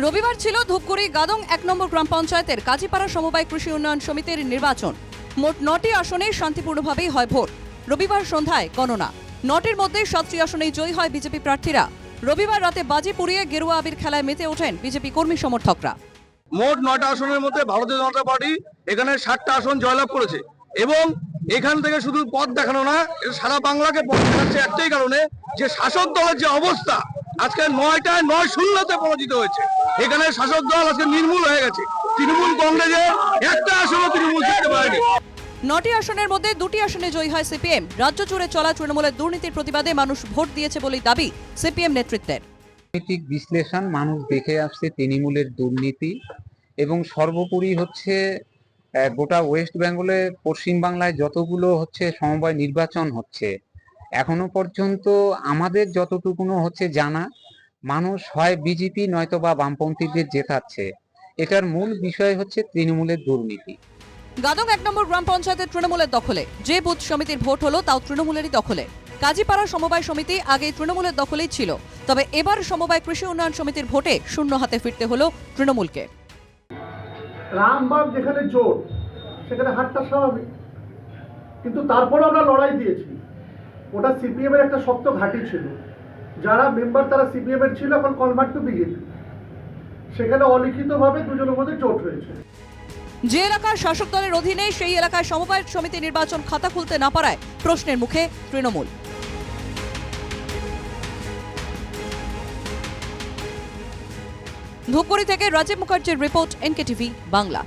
রবিবার ছিল ধূপগুড়ি গাদং ১ নম্বর গ্রাম পঞ্চায়েতের কাজীপাড়া সমবায় কৃষি উন্নয়ন সমিতির নির্বাচন। মোট ৯টি আসনে শান্তিপূর্ণভাবেই হয় ভোট। রবিবার সন্ধ্যায় গণনা। ৯টির মধ্যে ৭টি আসনেই জয়ী হয় বিজেপি প্রার্থীরা। রবিবার রাতে বাজি পুড়িয়ে গেরুয়া আবির খেলায় মেতে ওঠেন বিজেপি কর্মী সমর্থকরা। মোট ৯টা আসনের মধ্যে ভারতীয় জনতা পার্টি এখানে ৬০টা আসন জয়লাভ করেছে এবং এখান থেকে শুধু পথ দেখানো না, সারা বাংলাকে পথ দেখাচ্ছে একটাই কারণে, যে শাসক দলের যে অবস্থা আজকে ৯টায় ৯-০তে পরাজিত হয়েছে। এখানে শাসক দল আজকে নির্মূল হয়ে গেছে। তৃণমূল কংগ্রেসের একটা আসনও তৃণমূল জিততে পারেনি। ৯টি আসনের মধ্যে ২টি আসনে জয়ী হয় সিপিএম। রাজ্য জুড়ে চলা তৃণমূলের দুর্নীতির প্রতিবাদে মানুষ ভোট দিয়েছে বলেই দাবি সিপিএম নেতৃত্বের। রাজনৈতিক বিশ্লেষণ মানুষ দেখে আসছে তৃণমূলের দুর্নীতি এবং সর্বোপরি হচ্ছে গোটা ওয়েস্ট বেঙ্গলে পশ্চিমবাংলায় যতগুলো হচ্ছে সমবায় নির্বাচন হচ্ছে এখনো পর্যন্ত আমাদের যতটুকুনো হচ্ছে জানা, মানুষ হয় বিজেপি নয়তো বা বামপন্থীদের জেতাচ্ছে। এটার মূল বিষয় হচ্ছে তৃণমূলের দুর্নীতি। গাদং ১ নম্বর গ্রাম পঞ্চায়েতের তৃণমূলের দখলে। যে বুথ সমিতির ভোট হলো তাও তৃণমূলেরই দখলে। কাজীপাড়া সমবায় সমিতি আগে তৃণমূলের দখলেই ছিল, তবে এবার সমবায় কৃষি উন্নয়ন সমিতির ভোটে শূন্য হাতে ফিরতে হলো তৃণমূলকে। রামবাগ যেখানে জোট সেখানে হারটা স্বাভাবিক, কিন্তু তারপরে আমরা লড়াই দিয়েছি। ওটা সিপিএম এর একটা শক্ত ঘাঁটি ছিল, যারা মেম্বার তারা সিপিএম এর ছিল, এখন কনভার্ট টু বিজেপি। সেখানে অলিখিতভাবে দুজনের মধ্যে জোট হয়েছে। যে এলাকার শাসক দলের অধীনে সেই এলাকায় সমবায় সমিতি নির্বাচন খাতা খুলতে না পারায় প্রশ্নের মুখে তৃণমূল। ধূপগুড়ি থেকে রাজীব মুখার্জির রিপোর্ট, এনকেটিভি বাংলা।